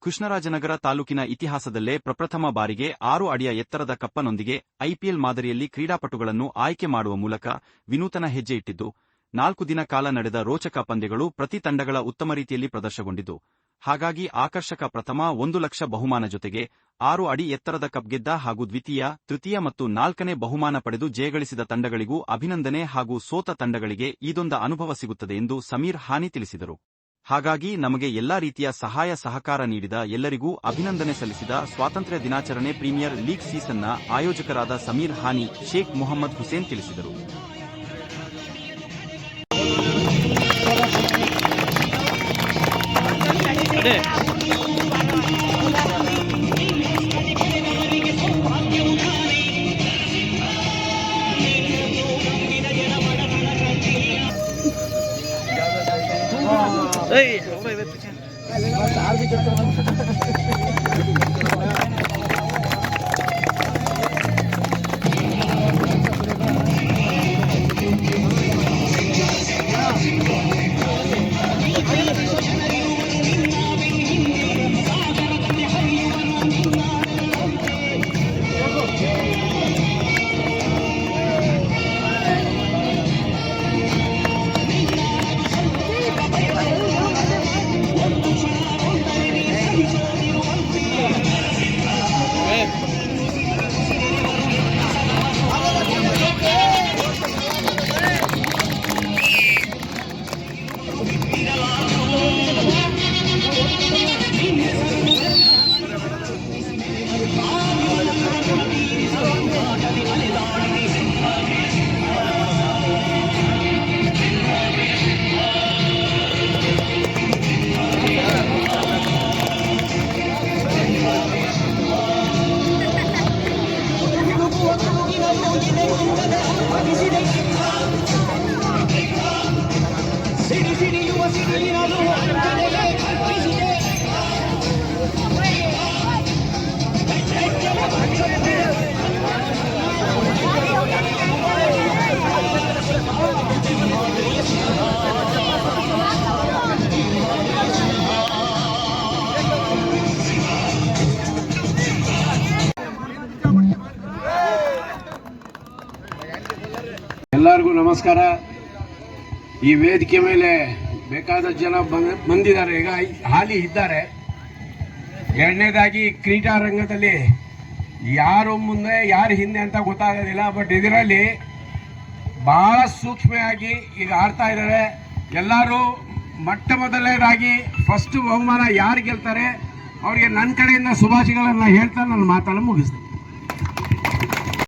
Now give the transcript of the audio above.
ಕೃಷ್ಣರಾಜನಗರ ತಾಲೂಕಿನ ಇತಿಹಾಸದಲ್ಲೇ ಪ್ರಪ್ರಥಮ ಬಾರಿಗೆ 6 ಅಡಿಯ ಎತ್ತರದ ಕಪ್ಪನೊಂದಿಗೆ ಐಪಿಎಲ್ ಮಾದರಿಯಲ್ಲಿ ಕ್ರೀಡಾಪಟುಗಳನ್ನು ಆಯ್ಕೆ ಮಾಡುವ ಮೂಲಕ ವಿನೂತನ ಹೆಜ್ಜೆ ಇಟ್ಟಿದ್ದು, 4 ದಿನ ಕಾಲ ನಡೆದ ರೋಚಕ ಪಂದ್ಯಗಳು ಪ್ರತಿ ತಂಡಗಳ ಉತ್ತಮ ರೀತಿಯಲ್ಲಿ ಪ್ರದರ್ಶನಗೊಂಡಿದ್ದು, ಹಾಗಾಗಿ ಆಕರ್ಷಕ ಪ್ರಥಮ 1 ಲಕ್ಷ ಬಹುಮಾನ ಜೊತೆಗೆ 6 ಅಡಿ ಎತ್ತರದ ಕಪ್ ಗೆದ್ದ ಹಾಗೂ ದ್ವಿತೀಯ, ತೃತೀಯ ಮತ್ತು 4ನೇ ಬಹುಮಾನ ಪಡೆದು ಜಯಗಳಿಸಿದ ತಂಡಗಳಿಗೂ ಅಭಿನಂದನೆ ಹಾಗೂ ಸೋತ ತಂಡಗಳಿಗೆ ಇದೊಂದು ಅನುಭವ ಸಿಗುತ್ತದೆ ಎಂದು ಸಮೀರ್ ಹಾನಿ ತಿಳಿಸಿದರು. ಹಾಗಾಗಿ ನಮಗೆ ಎಲ್ಲಾ ರೀತಿಯ ಸಹಾಯ ಸಹಕಾರ ನೀಡಿದ ಎಲ್ಲರಿಗೂ ಅಭಿನಂದನೆ ಸಲ್ಲಿಸಿದ ಸ್ವಾತಂತ್ರ್ಯ ದಿನಾಚರಣೆ ಪ್ರೀಮಿಯರ್ ಲೀಗ್ ಸೀಸನ್ನ ಆಯೋಜಕರಾದ ಸಮೀರ್ ಹಾನಿ, ಶೇಖ್ ಮೊಹಮ್ಮದ್ ಹುಸೇನ್ ತಿಳಿಸಿದರು. ಎಲ್ಲರಿಗೂ ನಮಸ್ಕಾರ. ಈ ವೇದಿಕೆ ಮೇಲೆ ಬೇಕಾದ ಜನ ಬಂದಿದ್ದಾರೆ, ಈಗ ಹಾಲಿ ಇದ್ದಾರೆ. ಎರಡನೇದಾಗಿ ಕ್ರೀಡಾ ರಂಗದಲ್ಲಿ ಯಾರು ಮುಂದೆ ಯಾರು ಹಿಂದೆ ಅಂತ ಗೊತ್ತಾಗೋದಿಲ್ಲ, ಬಟ್ ಇದರಲ್ಲಿ ಬಹಳ ಸೂಕ್ಷ್ಮವಾಗಿ ಈಗ ಆಡ್ತಾ ಇದ್ದಾರೆ. ಎಲ್ಲರೂ ಮೊಟ್ಟ ಮೊದಲನೇದಾಗಿ ಫಸ್ಟ್ ಬಹುಮಾನ ಯಾರು ಗೆಲ್ತಾರೆ ಅವರಿಗೆ ನನ್ನ ಕಡೆಯಿಂದ ಶುಭಾಶಯಗಳನ್ನು ಹೇಳ್ತಾ ನನ್ನ ಮಾತನ್ನು ಮುಗಿಸ್ತೀನಿ.